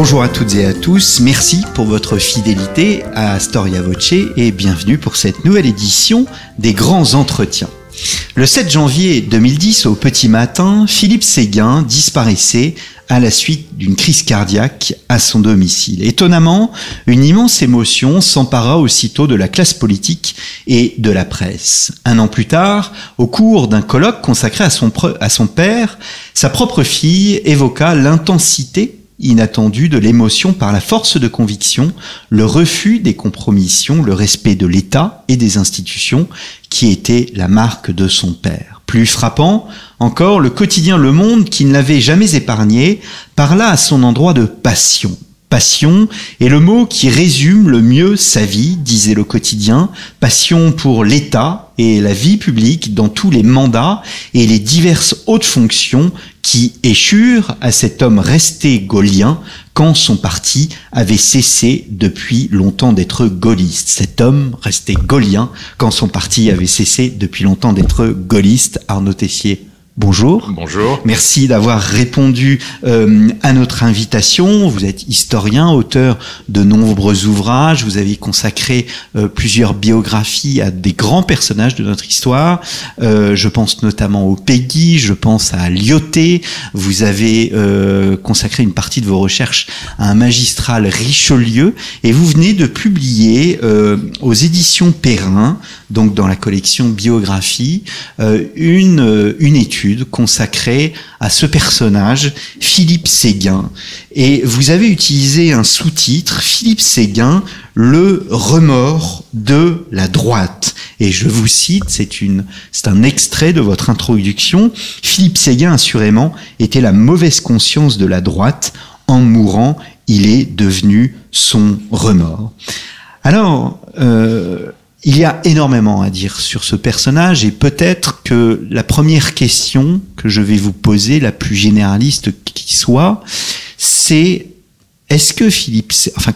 Bonjour à toutes et à tous, merci pour votre fidélité à Storia Voce et bienvenue pour cette nouvelle édition des Grands Entretiens. Le 7 janvier 2010, au petit matin, Philippe Séguin disparaissait à la suite d'une crise cardiaque à son domicile. Étonnamment, une immense émotion s'empara aussitôt de la classe politique et de la presse. Un an plus tard, au cours d'un colloque consacré à son père, sa propre fille évoqua l'intensité inattendue de l'émotion par la force de conviction, le refus des compromissions, le respect de l'État et des institutions qui était la marque de son père. Plus frappant encore, le quotidien Le Monde, qui ne l'avait jamais épargné, parla à son endroit de passion. Passion est le mot qui résume le mieux sa vie, disait le quotidien. Passion pour l'État et la vie publique dans tous les mandats et les diverses hautes fonctions qui échurent à cet homme resté gaullien quand son parti avait cessé depuis longtemps d'être gaulliste. Cet homme resté gaullien quand son parti avait cessé depuis longtemps d'être gaulliste. Arnaud Tessier. Bonjour. Bonjour. Merci d'avoir répondu à notre invitation. Vous êtes historien, auteur de nombreux ouvrages. Vous avez consacré plusieurs biographies à des grands personnages de notre histoire. Je pense notamment au Péguy, je pense à Lyautey. Vous avez consacré une partie de vos recherches à un magistral Richelieu. Et vous venez de publier aux éditions Perrin, donc dans la collection Biographie, une étude consacrée à ce personnage, Philippe Séguin. Et vous avez utilisé un sous-titre, Philippe Séguin, le remords de la droite. Et je vous cite, c'est un extrait de votre introduction. Philippe Séguin, assurément, était la mauvaise conscience de la droite. En mourant, il est devenu son remords. Alors, il y a énormément à dire sur ce personnage et peut-être que la première question que je vais vous poser, la plus généraliste qui soit, c'est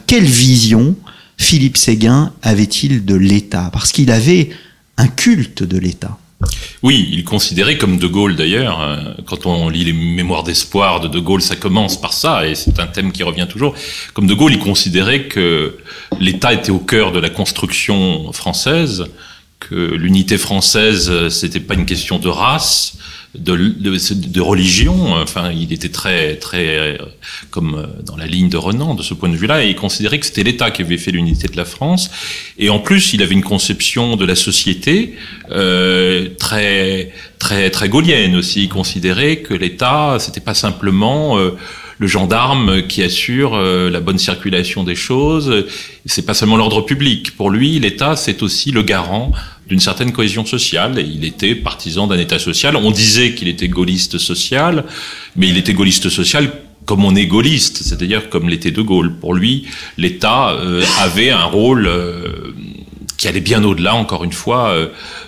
quelle vision Philippe Séguin avait-il de l'État? Parce qu'il avait un culte de l'État. Oui, il considérait, comme De Gaulle d'ailleurs, quand on lit les mémoires d'espoir de Gaulle, ça commence par ça, et c'est un thème qui revient toujours. Comme De Gaulle, il considérait que l'État était au cœur de la construction française, que l'unité française, c'était pas une question de race, de religion. Enfin, il était très comme dans la ligne de Renan de ce point de vue-là, et il considérait que c'était l'État qui avait fait l'unité de la France. Et en plus, il avait une conception de la société très gaulienne aussi. Il considérait que l'État, c'était pas simplement le gendarme qui assure la bonne circulation des choses. C'est pas seulement l'ordre public. Pour lui, l'État, c'est aussi le garant d'une certaine cohésion sociale, et il était partisan d'un État social. On disait qu'il était gaulliste social, mais il était gaulliste social comme on est gaulliste, c'est-à-dire comme l'était De Gaulle. Pour lui, l'État avait un rôle qui allait bien au-delà, encore une fois,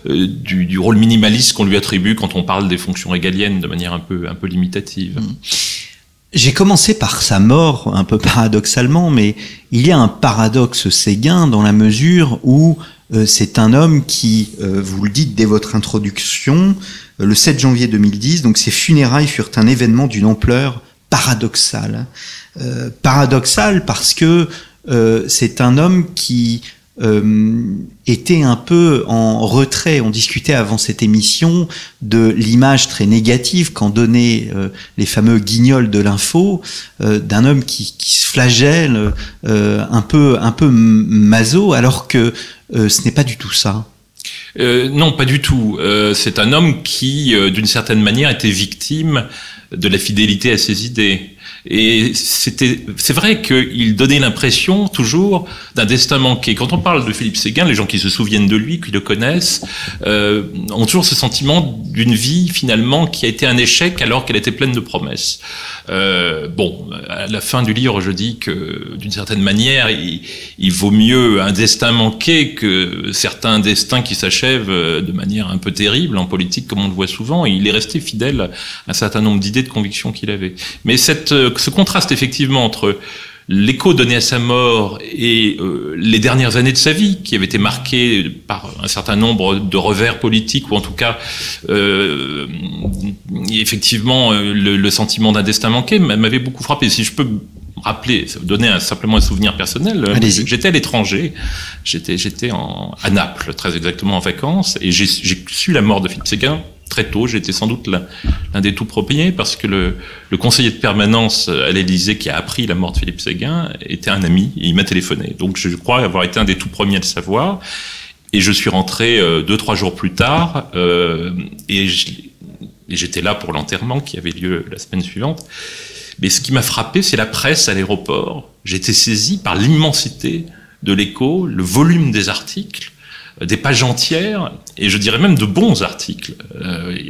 du rôle minimaliste qu'on lui attribue quand on parle des fonctions régaliennes de manière un peu limitative. J'ai commencé par sa mort, un peu paradoxalement, mais il y a un paradoxe Séguin dans la mesure où c'est un homme qui, vous le dites dès votre introduction, le 7 janvier 2010, donc ses funérailles furent un événement d'une ampleur paradoxale. Paradoxale parce que c'est un homme qui était un peu en retrait. On discutait avant cette émission de l'image très négative qu'en donnaient les fameux guignols de l'info, d'un homme qui se flagelle, un peu maso, alors que ce n'est pas du tout ça. Non, pas du tout. C'est un homme qui, d'une certaine manière, était victime de la fidélité à ses idées. Et c'est vrai qu'il donnait l'impression toujours d'un destin manqué. Quand on parle de Philippe Séguin, les gens qui se souviennent de lui, qui le connaissent, ont toujours ce sentiment d'une vie finalement qui a été un échec alors qu'elle était pleine de promesses. À la fin du livre, je dis que d'une certaine manière, il vaut mieux un destin manqué que certains destins qui s'achèvent de manière un peu terrible en politique, comme on le voit souvent. Et il est resté fidèle à un certain nombre d'idées, de convictions qu'il avait. Mais ce contraste effectivement entre l'écho donné à sa mort et les dernières années de sa vie, qui avaient été marquées par un certain nombre de revers politiques, ou en tout cas, effectivement, le sentiment d'un destin manqué m'avait beaucoup frappé. Si je peux rappeler, donner simplement un souvenir personnel. J'étais à l'étranger, j'étais à Naples, très exactement en vacances, et j'ai su la mort de Philippe Séguin très tôt. J'étais sans doute l'un des tout premiers, parce que le conseiller de permanence à l'Élysée qui a appris la mort de Philippe Séguin était un ami, et il m'a téléphoné. Donc je crois avoir été un des tout premiers à le savoir. Et je suis rentré 2-3 jours plus tard, et j'étais là pour l'enterrement qui avait lieu la semaine suivante. Mais ce qui m'a frappé, c'est la presse à l'aéroport. J'ai été saisi par l'immensité de l'Écho, le volume des articles, des pages entières, et je dirais même de bons articles,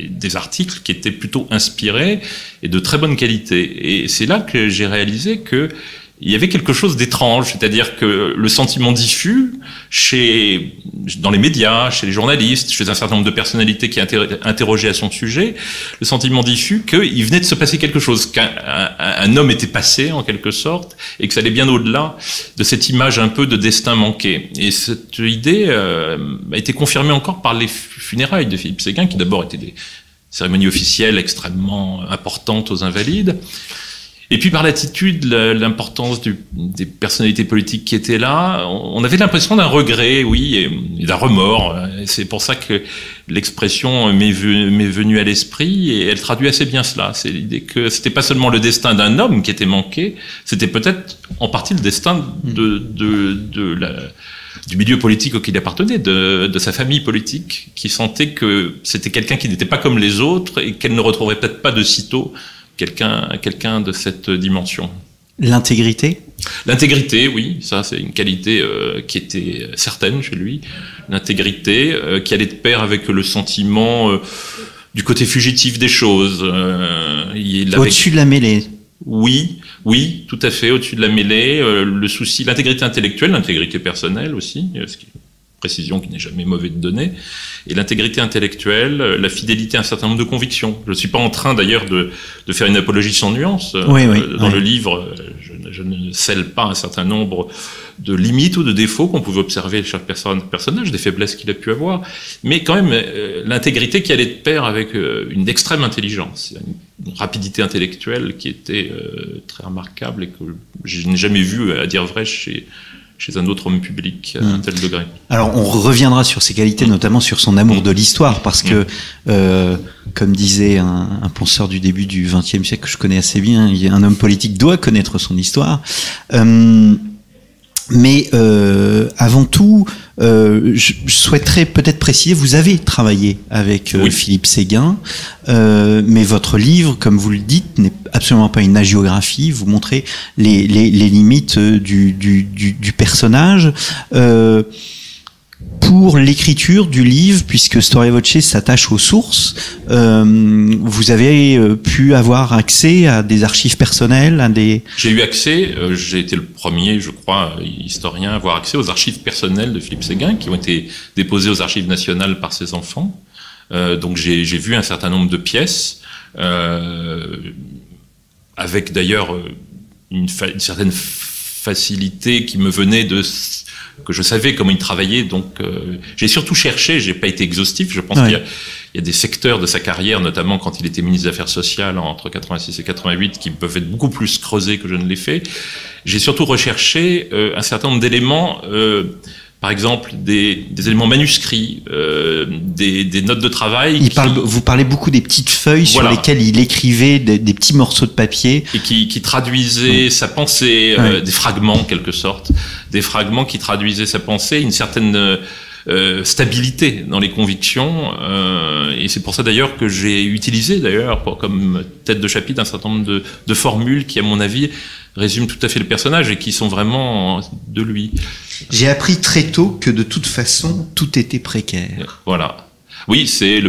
des articles qui étaient plutôt inspirés et de très bonne qualité. Et c'est là que j'ai réalisé que il y avait quelque chose d'étrange, c'est-à-dire que le sentiment diffus dans les médias, chez les journalistes, chez un certain nombre de personnalités qui interrogeaient à son sujet, le sentiment diffus qu'il venait de se passer quelque chose, qu'un homme était passé en quelque sorte, et que ça allait bien au-delà de cette image un peu de destin manqué. Et cette idée a été confirmée encore par les funérailles de Philippe Séguin, qui d'abord étaient des cérémonies officielles extrêmement importantes aux Invalides. Et puis par l'attitude, l'importance des personnalités politiques qui étaient là, on avait l'impression d'un regret, oui, et d'un remords. Et c'est pour ça que l'expression m'est venue à l'esprit, et elle traduit assez bien cela. C'est l'idée que c'était pas seulement le destin d'un homme qui était manqué, c'était peut-être en partie le destin du milieu politique auquel il appartenait, de sa famille politique, qui sentait que c'était quelqu'un qui n'était pas comme les autres et qu'elle ne retrouverait peut-être pas de sitôt quelqu'un de cette dimension. L'intégrité ? L'intégrité, oui, ça c'est une qualité qui était certaine chez lui. L'intégrité qui allait de pair avec le sentiment du côté fugitif des choses. Au-dessus de la mêlée. Oui, tout à fait, au-dessus de la mêlée. Le souci, l'intégrité intellectuelle, l'intégrité personnelle aussi, précision qui n'est jamais mauvais de donner, et l'intégrité intellectuelle, la fidélité à un certain nombre de convictions. Je ne suis pas en train d'ailleurs de faire une apologie sans nuance. Dans le livre, je ne scelle pas un certain nombre de limites ou de défauts qu'on pouvait observer chez chaque personnage, des faiblesses qu'il a pu avoir, mais quand même l'intégrité qui allait de pair avec une extrême intelligence, une rapidité intellectuelle qui était très remarquable et que je n'ai jamais vu, à dire vrai, chez un autre homme public à un tel degré. Alors, on reviendra sur ses qualités, notamment sur son amour de l'histoire, parce que, comme disait un penseur du début du XXe siècle que je connais assez bien, un homme politique doit connaître son histoire. Mais avant tout, je souhaiterais peut-être préciser, vous avez travaillé avec Philippe Séguin, mais votre livre, comme vous le dites, n'est absolument pas une hagiographie. Vous montrez les limites du personnage. Pour l'écriture du livre, puisque Storia Voce s'attache aux sources, vous avez pu avoir accès à des archives personnelles, J'ai eu accès, j'ai été le premier, je crois, historien à avoir accès aux archives personnelles de Philippe Séguin, qui ont été déposées aux archives nationales par ses enfants. Donc j'ai vu un certain nombre de pièces, avec d'ailleurs une certaine facilité qui me venait que je savais comment il travaillait, donc j'ai surtout cherché, j'ai pas été exhaustif, je pense qu'il y a des secteurs de sa carrière, notamment quand il était ministre des Affaires sociales entre 86 et 88, qui peuvent être beaucoup plus creusés que je ne l'ai fait. J'ai surtout recherché un certain nombre d'éléments, par exemple des éléments manuscrits, des notes de travail. Vous parlez beaucoup des petites feuilles sur lesquelles il écrivait des petits morceaux de papier. Et qui traduisaient sa pensée, des fragments en quelque sorte, des fragments qui traduisaient sa pensée, une certaine stabilité dans les convictions. Et c'est pour ça d'ailleurs que j'ai utilisé comme tête de chapitre un certain nombre de formules qui, à mon avis, résument tout à fait le personnage et qui sont vraiment de lui. J'ai appris très tôt que de toute façon, tout était précaire. Voilà. Oui, c'est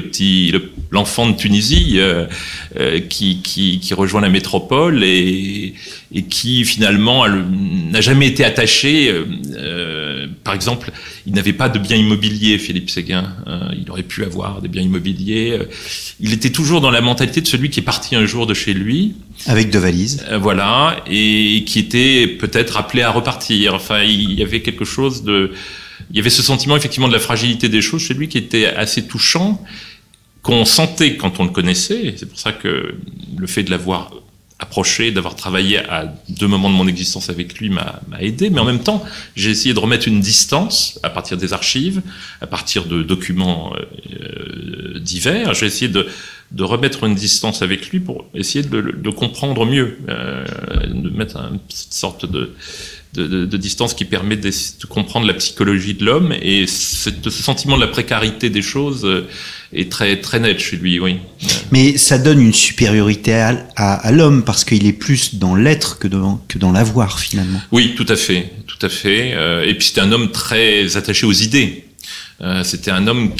l'enfant de Tunisie qui rejoint la métropole et qui finalement n'a jamais été attaché. Par exemple, il n'avait pas de biens immobiliers, Philippe Séguin. Il aurait pu avoir des biens immobiliers. Il était toujours dans la mentalité de celui qui est parti un jour de chez lui. Avec 2 valises. Voilà, et qui était peut-être appelé à repartir. Enfin, il y avait quelque chose il y avait ce sentiment effectivement de la fragilité des choses chez lui qui était assez touchant, qu'on sentait quand on le connaissait. C'est pour ça que le fait de l'avoir approché, d'avoir travaillé à 2 moments de mon existence avec lui m'a aidé, mais en même temps, j'ai essayé de remettre une distance à partir des archives, à partir de documents divers. J'ai essayé de remettre une distance avec lui pour essayer de comprendre mieux, de mettre une sorte de distance qui permet de comprendre la psychologie de l'homme, et ce sentiment de la précarité des choses est très, très net chez lui, oui. Mais ça donne une supériorité à l'homme, parce qu'il est plus dans l'être que dans l'avoir, finalement. Oui, tout à fait, tout à fait. Et puis c'était un homme très attaché aux idées. C'était un homme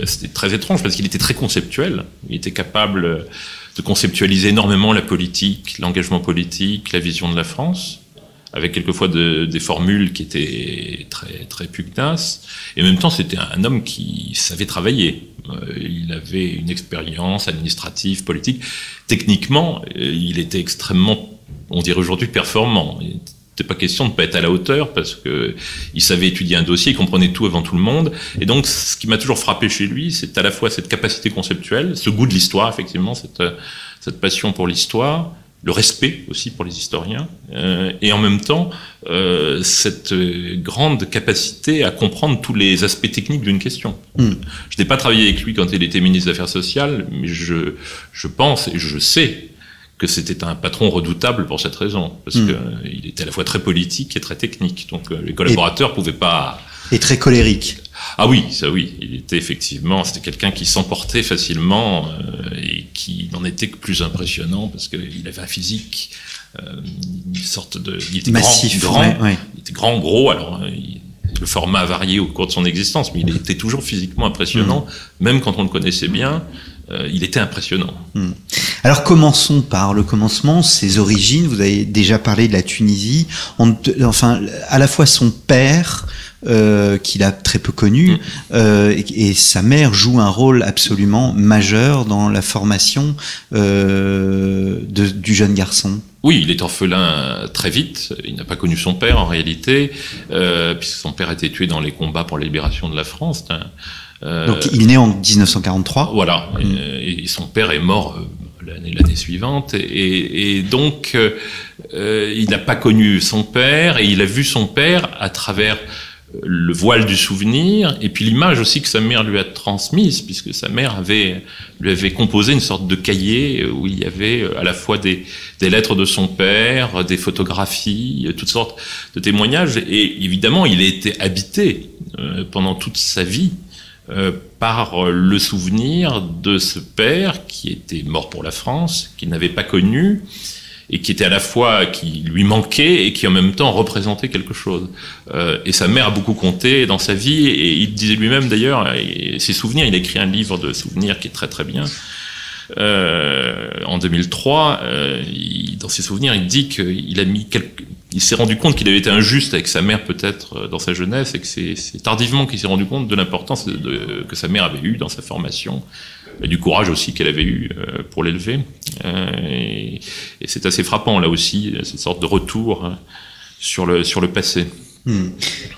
c'était très étrange parce qu'il était très conceptuel. Il était capable de conceptualiser énormément la politique, l'engagement politique, la vision de la France, avec quelquefois des formules qui étaient très, très pugnaces. Et en même temps, c'était un homme qui savait travailler. Il avait une expérience administrative, politique. Techniquement, il était extrêmement, on dirait aujourd'hui, performant. Il n'était pas question de ne pas être à la hauteur, parce que il savait étudier un dossier, il comprenait tout avant tout le monde. Et donc, ce qui m'a toujours frappé chez lui, c'est à la fois cette capacité conceptuelle, ce goût de l'histoire, effectivement, cette passion pour l'histoire, le respect aussi pour les historiens, et en même temps cette grande capacité à comprendre tous les aspects techniques d'une question. Je n'ai pas travaillé avec lui quand il était ministre des Affaires sociales, mais je pense et je sais que c'était un patron redoutable pour cette raison, parce qu'il était à la fois très politique et très technique, donc les collaborateurs pouvaient pas... Et très colérique. Ah oui, ça oui, il était effectivement, c'était quelqu'un qui s'emportait facilement et qui n'en était que plus impressionnant parce qu'il avait un physique, une sorte de, il était massif, grand, ouais. Il était grand, gros. Alors le format a varié au cours de son existence, mais il était toujours physiquement impressionnant, même quand on le connaissait bien. Il était impressionnant. Alors commençons par le commencement, ses origines. Vous avez déjà parlé de la Tunisie. Enfin, à la fois son père, qu'il a très peu connu, et sa mère joue un rôle absolument majeur dans la formation du jeune garçon. Oui, il est orphelin très vite. Il n'a pas connu son père en réalité, puisque son père a été tué dans les combats pour la libération de la France. Donc il est né en 1943. Voilà, et son père est mort l'année suivante, et donc il n'a pas connu son père, et il a vu son père à travers le voile du souvenir, et puis l'image aussi que sa mère lui a transmise, puisque sa mère lui avait composé une sorte de cahier où il y avait à la fois des lettres de son père, des photographies, toutes sortes de témoignages, et évidemment il a été habité pendant toute sa vie par le souvenir de ce père qui était mort pour la France, qu'il n'avait pas connu, et qui était à la fois, qui lui manquait et qui en même temps représentait quelque chose. Et sa mère a beaucoup compté dans sa vie, et il disait lui-même d'ailleurs, ses souvenirs, il a écrit un livre de souvenirs qui est très très bien. En 2003, dans ses souvenirs, il dit qu'il a mis il s'est rendu compte qu'il avait été injuste avec sa mère peut-être dans sa jeunesse, et que c'est tardivement qu'il s'est rendu compte de l'importance que sa mère avait eue dans sa formation, et du courage aussi qu'elle avait eu pour l'élever. Et c'est assez frappant là aussi, cette sorte de retour sur le passé.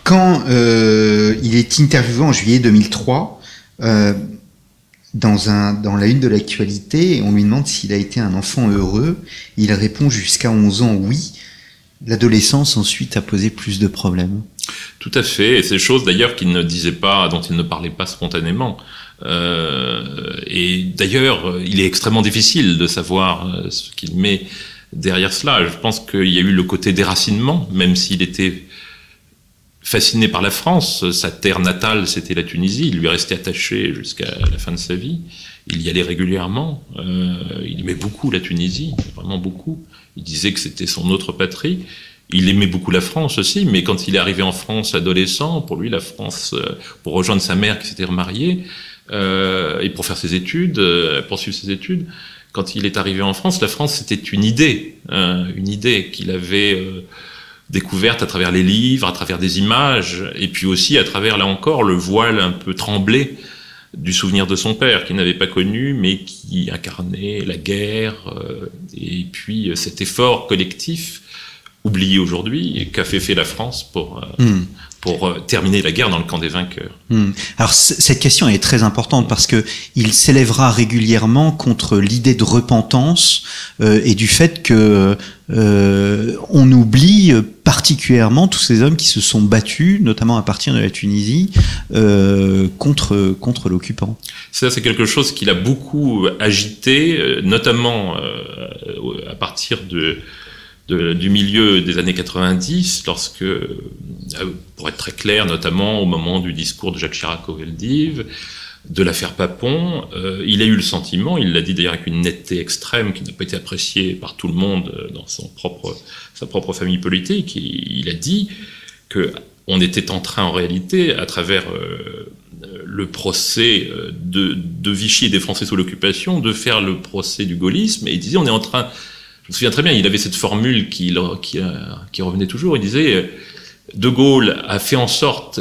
Quand il est interviewé en juillet 2003, dans la une de l'actualité, on lui demande s'il a été un enfant heureux. Il répond jusqu'à 11 ans oui. L'adolescence ensuite a posé plus de problèmes. Tout à fait, et c'est des choses d'ailleurs qu'il ne disait pas, dont il ne parlait pas spontanément. Et d'ailleurs, il est extrêmement difficile de savoir ce qu'il met derrière cela. Je pense qu'il y a eu le côté déracinement, même s'il était fasciné par la France. Sa terre natale, c'était la Tunisie. Il lui restait attaché jusqu'à la fin de sa vie. Il y allait régulièrement. Il aimait beaucoup la Tunisie, vraiment beaucoup. Il disait que c'était son autre patrie. Il aimait beaucoup la France aussi, mais quand il est arrivé en France adolescent, pour lui, la France, pour rejoindre sa mère qui s'était remariée, et pour faire ses études, poursuivre ses études, quand il est arrivé en France, la France, c'était une idée qu'il avait découverte à travers les livres, à travers des images, et puis aussi à travers, là encore, le voile un peu tremblé du souvenir de son père, qu'il n'avait pas connu, mais qui incarnait la guerre, et puis cet effort collectif oublié aujourd'hui, et qu'a fait la France pour terminer la guerre dans le camp des vainqueurs. Alors cette question est très importante parce que il s'élèvera régulièrement contre l'idée de repentance et du fait que on oublie particulièrement tous ces hommes qui se sont battus, notamment à partir de la Tunisie, contre l'occupant. Ça, c'est quelque chose qui l'a beaucoup agité, notamment à partir du milieu des années 90, lorsque, pour être très clair, notamment au moment du discours de Jacques Chirac au Veldiv, de l'affaire Papon, il a eu le sentiment, il l'a dit d'ailleurs avec une netteté extrême qui n'a pas été appréciée par tout le monde dans sa propre famille politique, il a dit que on était en train en réalité, à travers le procès de Vichy et des Français sous l'occupation, de faire le procès du gaullisme, et il disait on est en train... Je me souviens très bien, il avait cette formule qui revenait toujours. Il disait De Gaulle a fait en sorte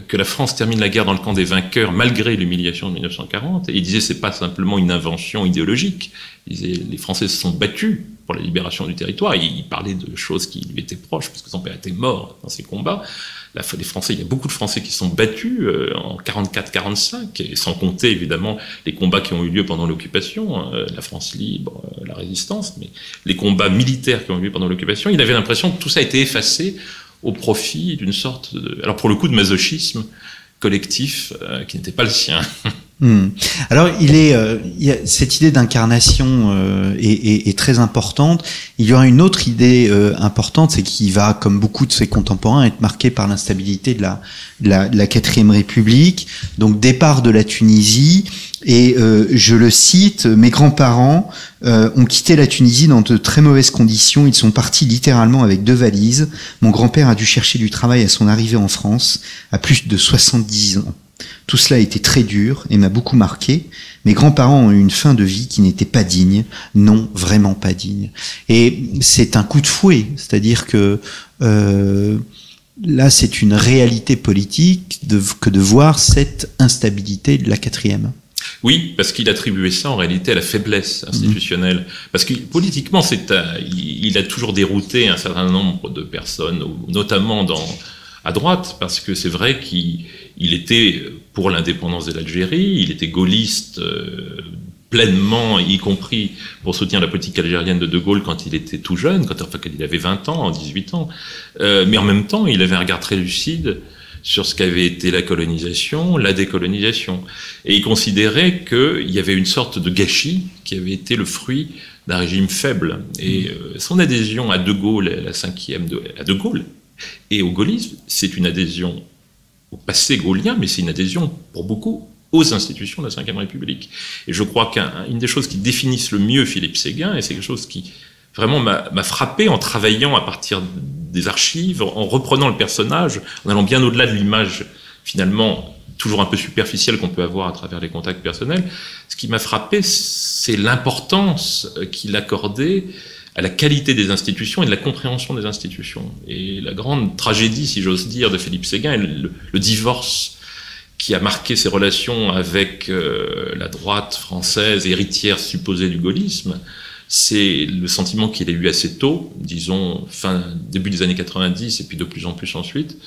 que la France termine la guerre dans le camp des vainqueurs malgré l'humiliation de 1940. Et il disait c'est pas simplement une invention idéologique. Il disait les Français se sont battus pour la libération du territoire. Et il parlait de choses qui lui étaient proches parce que son père était mort dans ces combats. Les Français, il y a beaucoup de Français qui sont battus en 44-45, et sans compter évidemment les combats qui ont eu lieu pendant l'occupation, la France libre, la résistance, mais les combats militaires qui ont eu lieu pendant l'occupation, il avait l'impression que tout ça a été effacé au profit d'une sorte alors pour le coup de masochisme collectif qui n'était pas le sien. Alors, il y a cette idée d'incarnation est très importante. Il y aura une autre idée importante, c'est qu'il va, comme beaucoup de ses contemporains, être marqué par l'instabilité de la Quatrième République. Donc, départ de la Tunisie. Et je le cite, mes grands-parents ont quitté la Tunisie dans de très mauvaises conditions. Ils sont partis littéralement avec 2 valises. Mon grand-père a dû chercher du travail à son arrivée en France, à plus de 70 ans. Tout cela a été très dur et m'a beaucoup marqué. Mes grands-parents ont eu une fin de vie qui n'était pas digne, non, vraiment pas digne. Et c'est un coup de fouet, c'est-à-dire que là, c'est une réalité politique que de voir cette instabilité de la quatrième. Oui, parce qu'il attribuait ça en réalité à la faiblesse institutionnelle. Parce que politiquement, il a toujours dérouté un certain nombre de personnes, notamment à droite, parce que c'est vrai qu'il était pour l'indépendance de l'Algérie, il était gaulliste pleinement, y compris pour soutenir la politique algérienne de Gaulle quand il était tout jeune, quand il avait 20 ans, 18 ans. Mais en même temps, il avait un regard très lucide sur ce qu'avait été la colonisation, la décolonisation. Et il considérait qu'il y avait une sorte de gâchis qui avait été le fruit d'un régime faible. Et son adhésion à De Gaulle, à De Gaulle et au gaullisme, c'est une adhésion au passé gaullien, mais c'est une adhésion pour beaucoup aux institutions de la Ve République. Et je crois qu'une des choses qui définissent le mieux Philippe Séguin, et c'est quelque chose qui vraiment m'a frappé en travaillant à partir des archives, en reprenant le personnage, en allant bien au-delà de l'image finalement toujours un peu superficielle qu'on peut avoir à travers les contacts personnels. Ce qui m'a frappé, c'est l'importance qu'il accordait à la qualité des institutions et de la compréhension des institutions. Et la grande tragédie, si j'ose dire, de Philippe Séguin est le divorce qui a marqué ses relations avec la droite française, héritière supposée du gaullisme. C'est le sentiment qu'il a eu assez tôt, disons début des années 90 et puis de plus en plus ensuite,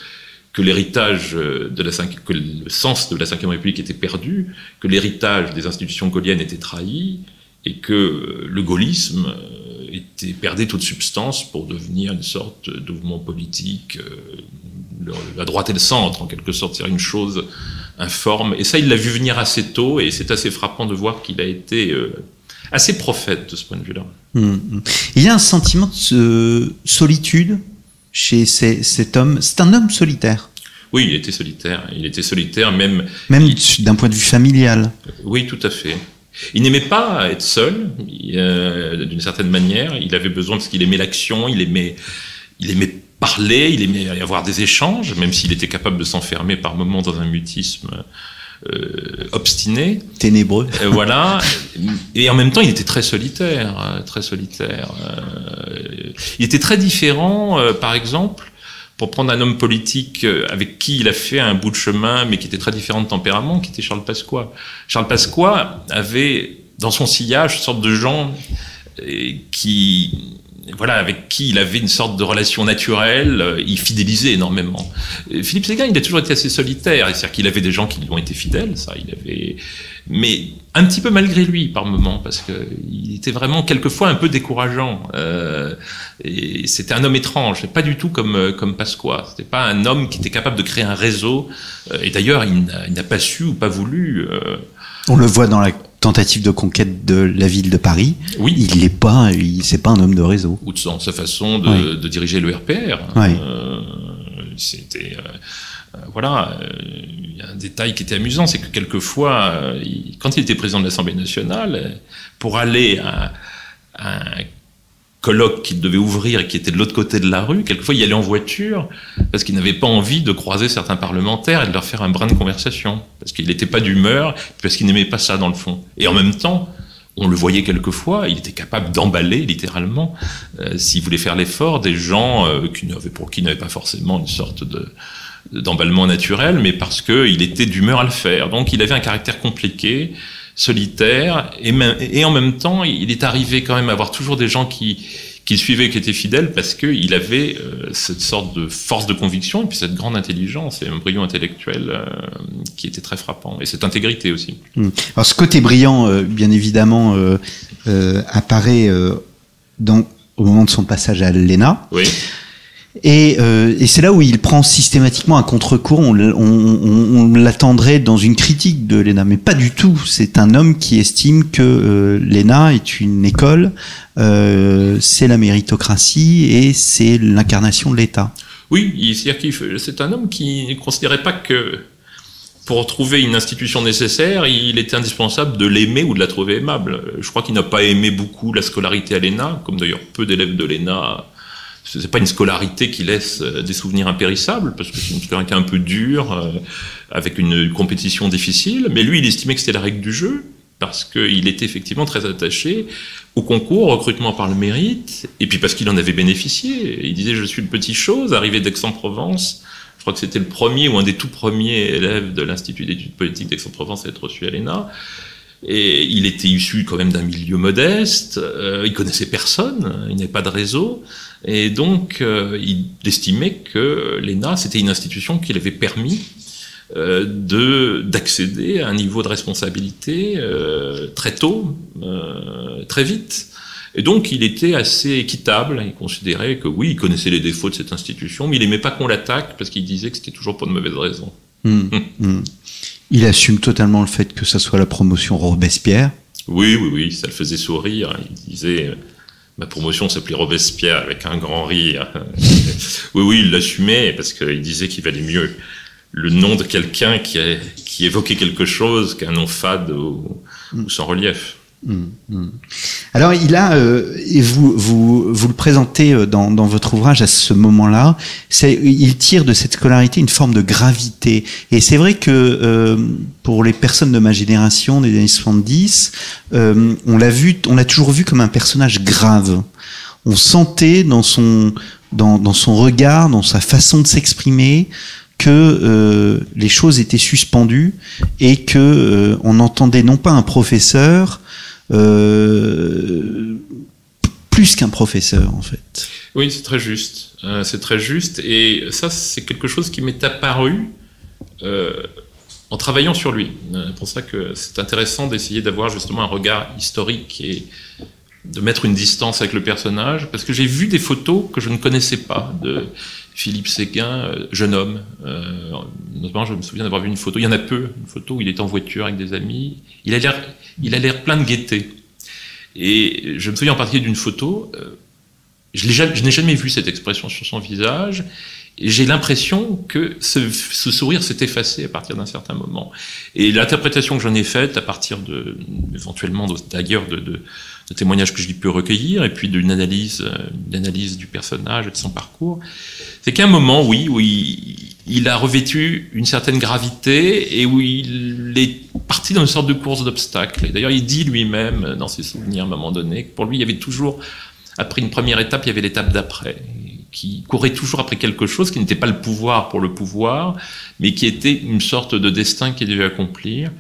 que l'héritage que le sens de la Ve République était perdu, que l'héritage des institutions gaulliennes était trahi, et que le gaullisme perdait toute substance pour devenir une sorte de mouvement politique, la droite et le centre, en quelque sorte, c'est une chose informe. Et ça, il l'a vu venir assez tôt, et c'est assez frappant de voir qu'il a été assez prophète de ce point de vue-là. Il y a un sentiment de solitude chez cet homme. C'est un homme solitaire. Oui, il était solitaire. Il était solitaire même d'un point de vue familial. Oui, tout à fait. Il n'aimait pas être seul, d'une certaine manière. Il avait besoin, parce qu'il aimait l'action, il aimait parler, il aimait avoir des échanges, même s'il était capable de s'enfermer par moments dans un mutisme obstiné. Ténébreux. Voilà. Et en même temps, il était très solitaire, très solitaire. Il était très différent, par exemple, pour prendre un homme politique avec qui il a fait un bout de chemin, mais qui était très différent de tempérament, qui était Charles Pasqua. Charles Pasqua avait, dans son sillage, une sorte de gens qui voilà, avec qui il avait une sorte de relation naturelle, il fidélisait énormément. Philippe Séguin, il a toujours été assez solitaire, c'est-à-dire qu'il avait des gens qui lui ont été fidèles, ça, mais un petit peu malgré lui par moments, parce que il était vraiment quelquefois un peu décourageant. Et c'était un homme étrange, pas du tout comme Pasqua. C'était pas un homme qui était capable de créer un réseau. Et d'ailleurs, il n'a pas su ou pas voulu. On le voit dans la tentative de conquête de la ville de Paris. Oui. C'est pas un homme de réseau. Ou dans sa façon de diriger le RPR. Oui. C'était voilà. Il y a un détail qui était amusant, c'est que quelquefois, quand il était président de l'Assemblée nationale, pour aller à un colloque qu'il devait ouvrir et qui était de l'autre côté de la rue, quelquefois il y allait en voiture parce qu'il n'avait pas envie de croiser certains parlementaires et de leur faire un brin de conversation, parce qu'il n'était pas d'humeur, parce qu'il n'aimait pas ça dans le fond. Et en même temps, on le voyait quelquefois, il était capable d'emballer littéralement, s'il voulait faire l'effort, des gens pour qui n'avaient pas forcément une sorte d'emballement naturel, mais parce qu'il était d'humeur à le faire. Donc il avait un caractère compliqué, solitaire, et en même temps, il est arrivé quand même à avoir toujours des gens qui le suivaient, qui étaient fidèles, parce qu'il avait cette sorte de force de conviction, et puis cette grande intelligence, et un brillant intellectuel qui était très frappant, et cette intégrité aussi. Alors ce côté brillant, bien évidemment, apparaît au moment de son passage à l'ENA. Oui. Et c'est là où il prend systématiquement un contre-courant. On l'attendrait dans une critique de l'ENA, mais pas du tout. C'est un homme qui estime que l'ENA est une école, c'est la méritocratie et c'est l'incarnation de l'État. Oui, c'est un homme qui ne considérait pas que pour trouver une institution nécessaire, il était indispensable de l'aimer ou de la trouver aimable. Je crois qu'il n'a pas aimé beaucoup la scolarité à l'ENA, comme d'ailleurs peu d'élèves de l'ENA. C'est pas une scolarité qui laisse des souvenirs impérissables, parce que c'est une scolarité un peu dure, avec une compétition difficile. Mais lui, il estimait que c'était la règle du jeu, parce qu'il était effectivement très attaché au concours, au recrutement par le mérite, et puis parce qu'il en avait bénéficié. Il disait, je suis une petite chose, arrivé d'Aix-en-Provence. Je crois que c'était le premier ou un des tout premiers élèves de l'Institut d'études politiques d'Aix-en-Provence à être reçu à l'ENA. Et il était issu quand même d'un milieu modeste, il connaissait personne, il n'avait pas de réseau, et donc il estimait que l'ENA, c'était une institution qui lui avait permis d'accéder à un niveau de responsabilité très tôt, très vite. Et donc il était assez équitable, il considérait que oui, il connaissait les défauts de cette institution, mais il n'aimait pas qu'on l'attaque, parce qu'il disait que c'était toujours pour de mauvaises raisons. Il assume totalement le fait que ça soit la promotion Robespierre. Oui, ça le faisait sourire. Il disait, ma promotion s'appelait Robespierre, avec un grand rire. Oui, il l'assumait, parce qu'il disait qu'il valait mieux le nom de quelqu'un qui évoquait quelque chose qu'un nom fade ou sans relief. Alors il a et vous le présentez dans votre ouvrage à ce moment-là, il tire de cette scolarité une forme de gravité, et c'est vrai que pour les personnes de ma génération des années 70, on l'a toujours vu comme un personnage grave. On sentait dans son regard, dans sa façon de s'exprimer, que les choses étaient suspendues et que on entendait non pas un professeur, plus qu'un professeur en fait. Oui, c'est très juste. C'est très juste, et ça, c'est quelque chose qui m'est apparu en travaillant sur lui. C'est pour ça que c'est intéressant d'essayer d'avoir justement un regard historique et de mettre une distance avec le personnage, parce que j'ai vu des photos que je ne connaissais pas de Philippe Séguin, jeune homme. Notamment, je me souviens d'avoir vu une photo, il y en a peu, une photo où il est en voiture avec des amis. Il a l'air plein de gaieté. Et je me souviens en particulier d'une photo, je n'ai jamais vu cette expression sur son visage, et j'ai l'impression que ce sourire s'est effacé à partir d'un certain moment. Et l'interprétation que j'en ai faite, à partir éventuellement d'ailleurs de témoignages que j'ai pu recueillir, et puis d'une analyse du personnage et de son parcours, c'est qu'à un moment, oui, où il a revêtu une certaine gravité, et où il est parti dans une sorte de course d'obstacles. Et d'ailleurs, il dit lui-même, dans ses souvenirs, à un moment donné, que pour lui, il y avait toujours, après une première étape, il y avait l'étape d'après, qui courait toujours après quelque chose qui n'était pas le pouvoir pour le pouvoir, mais qui était une sorte de destin qu'il devait accomplir.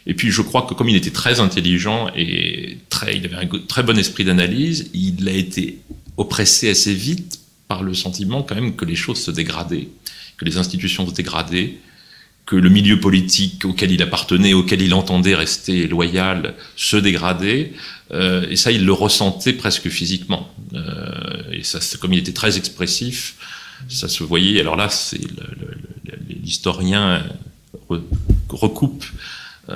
Et puis je crois que comme il était très intelligent et il avait un très bon esprit d'analyse, il a été oppressé assez vite par le sentiment quand même que les choses se dégradaient, que les institutions se dégradaient, que le milieu politique auquel il appartenait, auquel il entendait rester loyal, se dégradait, et ça, il le ressentait presque physiquement. Et ça, comme il était très expressif, ça se voyait. Alors là, l'historien recoupe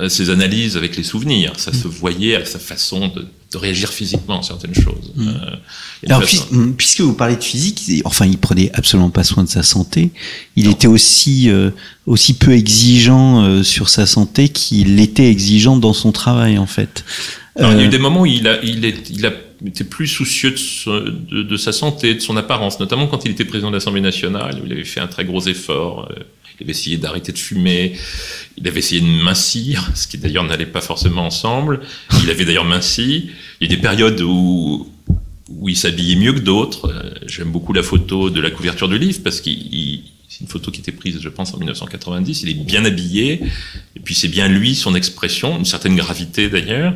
ses analyses avec les souvenirs. Ça se voyait à sa façon de réagir physiquement à certaines choses. Alors, puisque vous parlez de physique, enfin, il prenait absolument pas soin de sa santé. Il était aussi peu exigeant sur sa santé qu'il était exigeant dans son travail, en fait. Alors, il y a eu des moments où il était plus soucieux de sa santé, de son apparence, notamment quand il était président de l'Assemblée nationale, où il avait fait un très gros effort. Il avait essayé d'arrêter de fumer, il avait essayé de mincir, ce qui d'ailleurs n'allait pas forcément ensemble. Il avait d'ailleurs minci. Il y a des périodes où il s'habillait mieux que d'autres. J'aime beaucoup la photo de la couverture du livre, parce que c'est une photo qui était prise, je pense, en 1990. Il est bien habillé, et puis c'est bien lui, son expression, une certaine gravité d'ailleurs.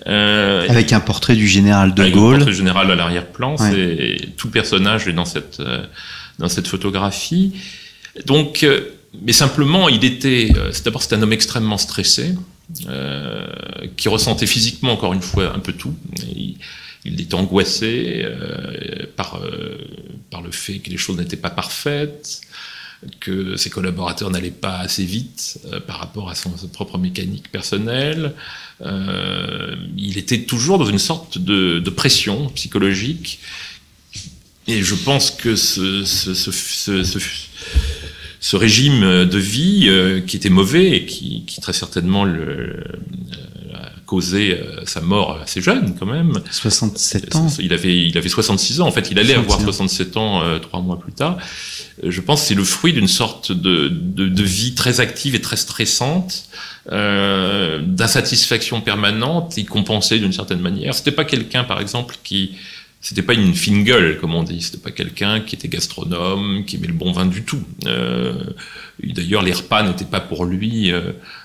Avec un portrait du général de Gaulle. Avec un portrait du général à l'arrière-plan, ouais. Tout le personnage est dans cette photographie. Donc, mais simplement, d'abord, c'est un homme extrêmement stressé, qui ressentait physiquement, encore une fois, un peu tout. Il était angoissé par le fait que les choses n'étaient pas parfaites, que ses collaborateurs n'allaient pas assez vite par rapport à sa propre mécanique personnelle. Il était toujours dans une sorte de pression psychologique. Et je pense que ce régime de vie qui était mauvais et qui très certainement a causé sa mort assez jeune quand même. 67 ans. Il avait 66 ans. En fait, il allait avoir 67 ans 3 mois plus tard. Je pense que c'est le fruit d'une sorte de vie très active et très stressante, d'insatisfaction permanente. Il compensait d'une certaine manière. C'était pas quelqu'un, par exemple, c'était pas une fine gueule, comme on dit. C'était pas quelqu'un qui était gastronome, qui aimait le bon vin du tout. D'ailleurs, les repas n'étaient pas pour lui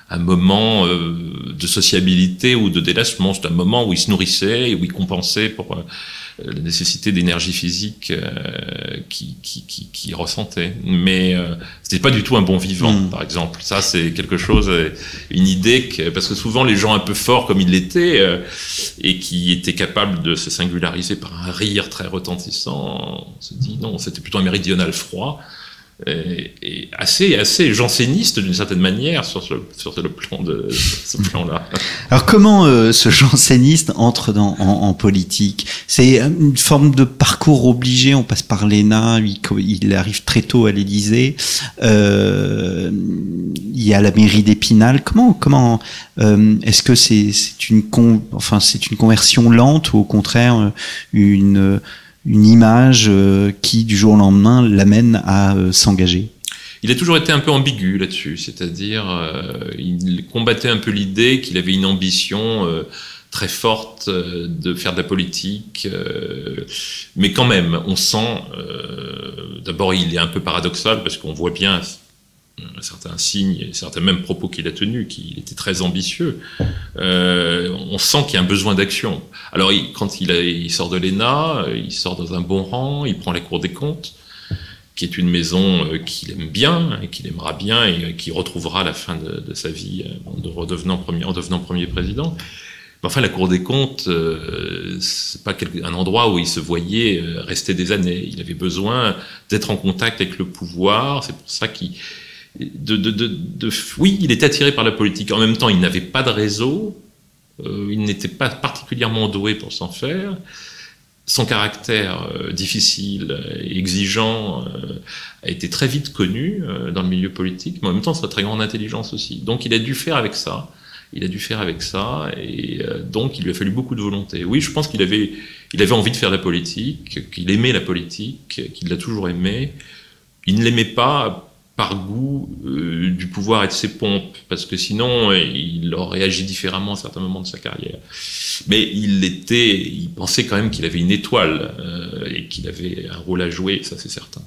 un moment de sociabilité ou de délassement. C'était un moment où il se nourrissait et où il compensait pour la nécessité d'énergie physique qu'il ressentait. Mais c'était pas du tout un bon vivant, par exemple. Ça, c'est quelque chose, une idée parce que souvent les gens un peu forts comme il l'était et qui étaient capables de se singulariser par un rire très retentissant, on se dit non, c'était plutôt un méridional froid. Et assez janséniste d'une certaine manière sur le plan de ce plan-là. Alors comment ce janséniste entre en politique? C'est une forme de parcours obligé. On passe par l'ENA, il arrive très tôt à l'Élysée. Il y a la mairie d'Épinal. Comment est-ce que c'est une conversion lente ou au contraire une image qui, du jour au lendemain, l'amène à s'engager? Il a toujours été un peu ambigu là-dessus, c'est-à-dire il combattait un peu l'idée qu'il avait une ambition très forte de faire de la politique, mais quand même, on sent, d'abord il est un peu paradoxal parce qu'on voit bien certains signes, certains même propos qu'il a tenus, qu'il était très ambitieux. On sent qu'il y a un besoin d'action. Alors, quand il sort de l'ENA, il sort dans un bon rang, il prend la Cour des comptes, qui est une maison qu'il aime bien, et qu'il aimera bien, et qu'il retrouvera à la fin de sa vie en devenant premier président. Mais enfin, la Cour des comptes, c'est pas un endroit où il se voyait rester des années. Il avait besoin d'être en contact avec le pouvoir, c'est pour ça qu'il... Oui, il était attiré par la politique. En même temps, il n'avait pas de réseau. Il n'était pas particulièrement doué pour s'en faire. Son caractère difficile et exigeant a été très vite connu dans le milieu politique, mais en même temps, sa très grande intelligence aussi. Donc, il a dû faire avec ça. Et donc, il lui a fallu beaucoup de volonté. Oui, je pense qu'il avait envie de faire la politique, qu'il aimait la politique, qu'il l'a toujours aimé. Il ne l'aimait pas par goût du pouvoir et de ses pompes, parce que sinon il aurait agi différemment à certains moments de sa carrière. Mais il pensait quand même qu'il avait une étoile et qu'il avait un rôle à jouer, ça c'est certain.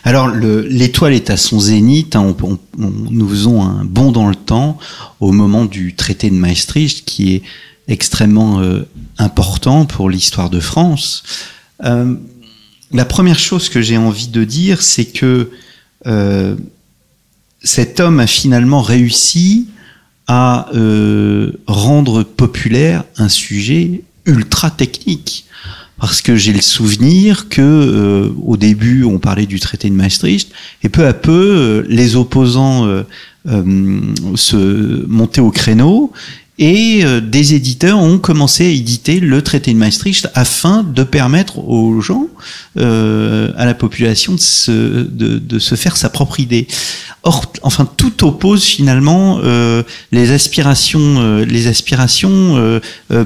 Alors l'étoile est à son zénith, hein, nous faisons un bond dans le temps au moment du traité de Maastricht qui est extrêmement important pour l'histoire de France. La première chose que j'ai envie de dire, c'est que cet homme a finalement réussi à rendre populaire un sujet ultra technique. Parce que j'ai le souvenir que au début on parlait du traité de Maastricht et peu à peu les opposants se montaient au créneau et des éditeurs ont commencé à éditer le traité de Maastricht afin de permettre aux gens, à la population de se faire sa propre idée. Or, enfin, tout oppose finalement les aspirations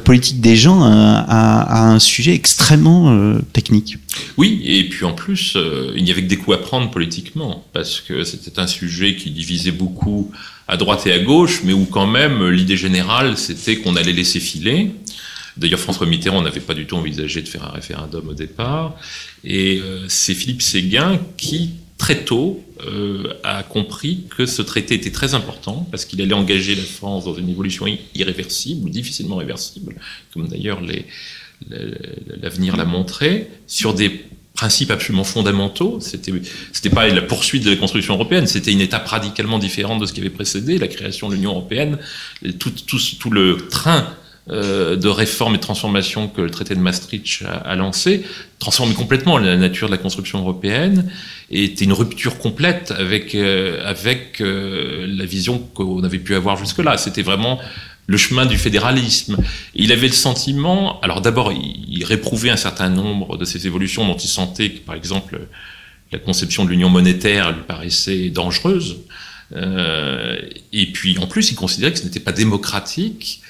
politiques des gens à un sujet extrêmement technique. Oui, et puis en plus, il n'y avait que des coups à prendre politiquement, parce que c'était un sujet qui divisait beaucoup à droite et à gauche, mais où quand même l'idée générale, c'était qu'on allait laisser filer. D'ailleurs, François Mitterrand n'avait pas du tout envisagé de faire un référendum au départ, et c'est Philippe Séguin qui, très tôt, a compris que ce traité était très important, parce qu'il allait engager la France dans une évolution irréversible, difficilement réversible, comme d'ailleurs l'avenir l'a montré, sur des principes absolument fondamentaux. C'était pas la poursuite de la construction européenne, c'était une étape radicalement différente de ce qui avait précédé, la création de l'Union européenne, tout le train de réforme et de transformation que le traité de Maastricht a lancé, transformait complètement la nature de la construction européenne, et était une rupture complète avec la vision qu'on avait pu avoir jusque-là. C'était vraiment le chemin du fédéralisme. Il avait le sentiment, alors d'abord, il réprouvait un certain nombre de ces évolutions dont il sentait que, par exemple, la conception de l'union monétaire lui paraissait dangereuse. Et puis, en plus, il considérait que ce n'était pas démocratique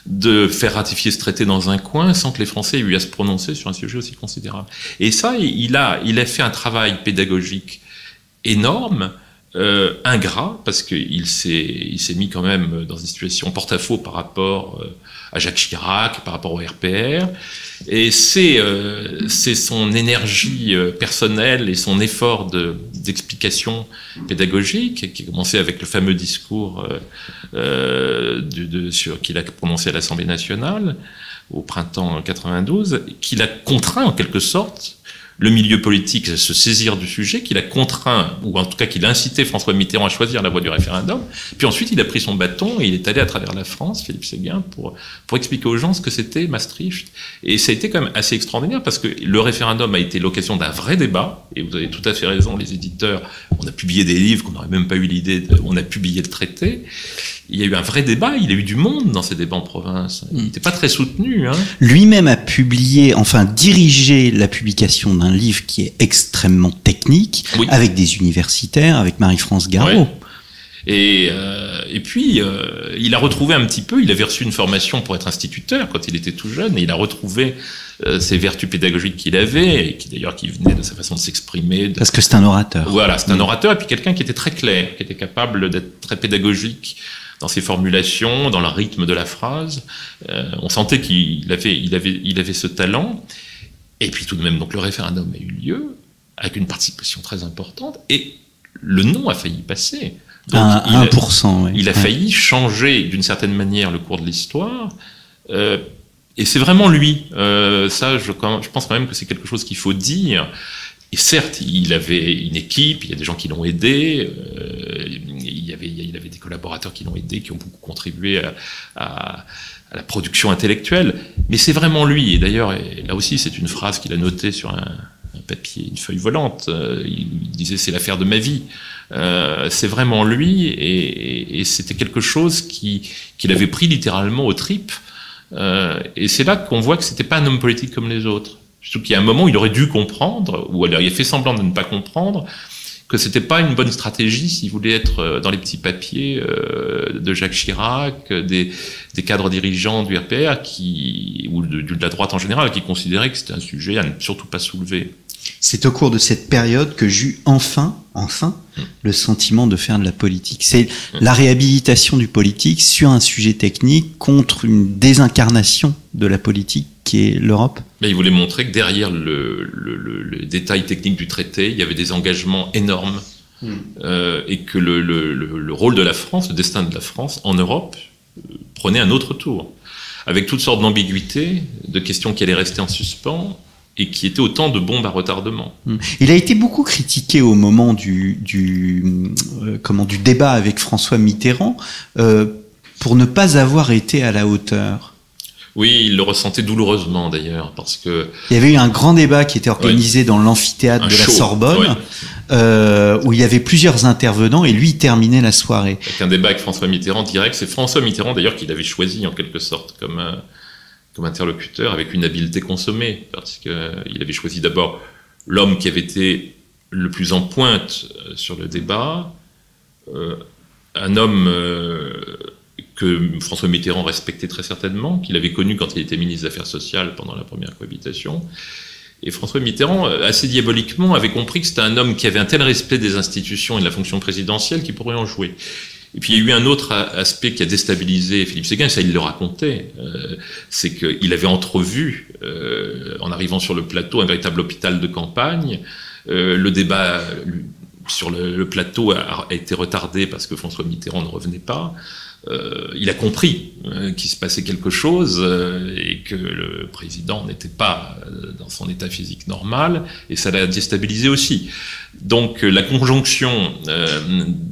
de faire ratifier ce traité dans un coin sans que les Français aient eu à se prononcer sur un sujet aussi considérable. Et ça, il a fait un travail pédagogique énorme, ingrat, parce qu'il s'est mis quand même dans une situation porte-à-faux par rapport à Jacques Chirac, par rapport au RPR, et c'est son énergie personnelle et son effort d'explication pédagogique, qui a commencé avec le fameux discours qu'il a prononcé à l'Assemblée nationale au printemps 92, qui l'a contraint en quelque sorte le milieu politique à se saisir du sujet, qu'il a contraint, ou en tout cas qu'il a incité François Mitterrand à choisir la voie du référendum. Puis ensuite, il a pris son bâton et il est allé à travers la France, Philippe Séguin, pour expliquer aux gens ce que c'était Maastricht. Et ça a été quand même assez extraordinaire, parce que le référendum a été l'occasion d'un vrai débat, et vous avez tout à fait raison, les éditeurs, on a publié des livres qu'on n'aurait même pas eu l'idée, on a publié le traité. Il y a eu un vrai débat, il y a eu du monde dans ces débats en province. Il n'était pas très soutenu. Lui-même a dirigé la publication d'un livre qui est extrêmement technique, oui, avec des universitaires, avec Marie-France Garot. Ouais. Et puis, il a retrouvé un petit peu, il avait reçu une formation pour être instituteur quand il était tout jeune, et il a retrouvé ces vertus pédagogiques qu'il avait, et qui venaient de sa façon de s'exprimer. Parce que c'est un orateur. Voilà, c'est un orateur, et puis quelqu'un qui était très clair, qui était capable d'être très pédagogique dans ses formulations, dans le rythme de la phrase. On sentait qu'il avait ce talent. Et puis tout de même, donc le référendum a eu lieu, avec une participation très importante, et le non a failli passer. Donc, 1%, oui. Il a failli changer d'une certaine manière le cours de l'histoire. Et c'est vraiment lui. Ça, je pense quand même que c'est quelque chose qu'il faut dire. Et certes, il avait une équipe, il y a des gens qui l'ont aidé, il avait des collaborateurs qui l'ont aidé, qui ont beaucoup contribué à la production intellectuelle, mais c'est vraiment lui. Et d'ailleurs, là aussi, c'est une phrase qu'il a notée sur un papier, une feuille volante. Il disait « c'est l'affaire de ma vie ». C'est vraiment lui, et c'était quelque chose qu'il avait pris littéralement aux tripes. Et c'est là qu'on voit que c'était pas un homme politique comme les autres. Surtout qu'il y a un moment où il aurait dû comprendre, ou alors il a fait semblant de ne pas comprendre, que c'était pas une bonne stratégie s'il voulait être dans les petits papiers de Jacques Chirac, des cadres dirigeants du RPR, ou de la droite en général, qui considéraient que c'était un sujet à ne surtout pas soulever. C'est au cours de cette période que j'eus enfin, le sentiment de faire de la politique. C'est la réhabilitation du politique sur un sujet technique contre une désincarnation de la politique qui est l'Europe. Mais il voulait montrer que derrière le détail technique du traité, il y avait des engagements énormes et que le rôle de la France, le destin de la France en Europe prenait un autre tour, avec toutes sortes d'ambiguïtés, de questions qui allaient rester en suspens, et qui étaient autant de bombes à retardement. Il a été beaucoup critiqué au moment du débat avec François Mitterrand pour ne pas avoir été à la hauteur. Oui, il le ressentait douloureusement d'ailleurs, parce que... Il y avait eu un grand débat qui était organisé dans l'amphithéâtre de la Sorbonne, où il y avait plusieurs intervenants, et lui, il terminait la soirée. Avec un débat avec François Mitterrand direct. C'est François Mitterrand d'ailleurs qui l'avait choisi en quelque sorte comme interlocuteur, avec une habileté consommée, parce qu'il avait choisi d'abord l'homme qui avait été le plus en pointe sur le débat, un homme... que François Mitterrand respectait très certainement, qu'il avait connu quand il était ministre des Affaires sociales pendant la première cohabitation. Et François Mitterrand, assez diaboliquement, avait compris que c'était un homme qui avait un tel respect des institutions et de la fonction présidentielle qu'il pourrait en jouer. Et puis il y a eu un autre aspect qui a déstabilisé Philippe Séguin, ça il le racontait, c'est qu'il avait entrevu, en arrivant sur le plateau, un véritable hôpital de campagne. Le débat sur le plateau a été retardé parce que François Mitterrand ne revenait pas. Il a compris qu'il se passait quelque chose et que le président n'était pas dans son état physique normal, et ça l'a déstabilisé aussi. Donc la conjonction,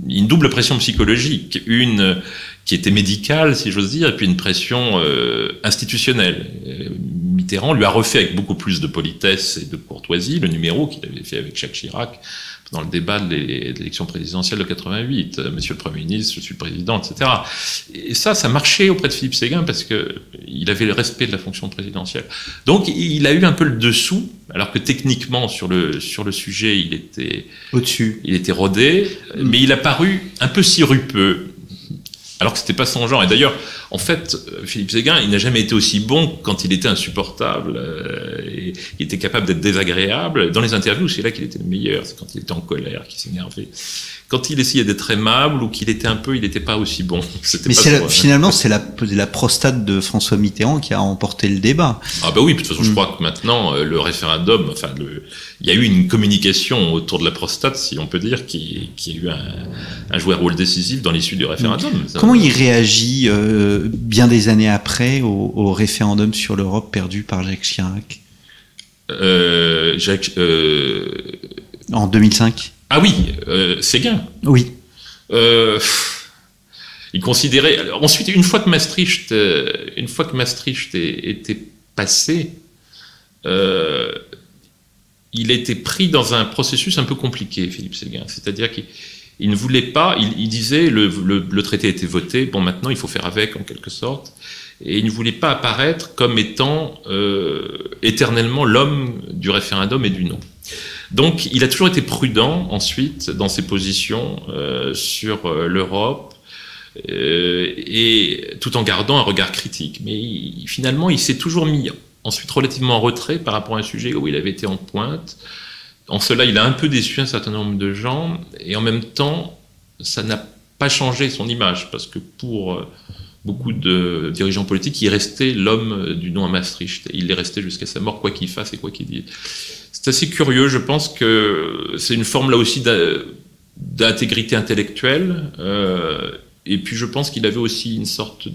une double pression psychologique, une qui était médicale, si j'ose dire, et puis une pression institutionnelle. Mitterrand lui a refait avec beaucoup plus de politesse et de courtoisie le numéro qu'il avait fait avec Jacques Chirac dans le débat de l'élection présidentielle de 88. Monsieur le Premier ministre, je suis le président, etc. Et ça marchait auprès de Philippe Séguin parce qu'il avait le respect de la fonction présidentielle. Donc il a eu un peu le dessous, alors que techniquement sur le sujet il était au-dessus, il était rodé, mais il a paru un peu sirupeux. Alors que c'était pas son genre. Et d'ailleurs, en fait, Philippe Séguin, il n'a jamais été aussi bon quand il était insupportable. Et il était capable d'être désagréable. Dans les interviews, c'est là qu'il était le meilleur. C'est quand il était en colère, qu'il s'énervait. Quand il essayait d'être aimable ou qu'il était il n'était pas aussi bon. Mais finalement, c'est la prostate de François Mitterrand qui a emporté le débat. Ah bah oui, de toute façon, je crois que maintenant, le référendum, il y a eu une communication autour de la prostate, si on peut dire, qui a eu un joué un rôle décisif dans l'issue du référendum. Comment il réagit bien des années après au référendum sur l'Europe perdu par Jacques Chirac en 2005? Ah oui, Séguin. Oui. Il considérait. Alors, ensuite, une fois que Maastricht était passé, il était pris dans un processus un peu compliqué, Philippe Séguin. C'est-à-dire qu'il ne voulait pas. Il disait le traité a été voté. Bon, maintenant, il faut faire avec, en quelque sorte. Et il ne voulait pas apparaître comme étant éternellement l'homme du référendum et du non. Donc, il a toujours été prudent, ensuite, dans ses positions sur l'Europe, et tout en gardant un regard critique. Mais finalement, il s'est toujours mis ensuite relativement en retrait par rapport à un sujet où il avait été en pointe. En cela, il a un peu déçu un certain nombre de gens, et en même temps, ça n'a pas changé son image, parce que pour beaucoup de dirigeants politiques, il restait l'homme du non à Maastricht. Il est resté jusqu'à sa mort, quoi qu'il fasse et quoi qu'il dise. C'est assez curieux, je pense que c'est une forme là aussi d'intégrité intellectuelle, et puis je pense qu'il avait aussi une sorte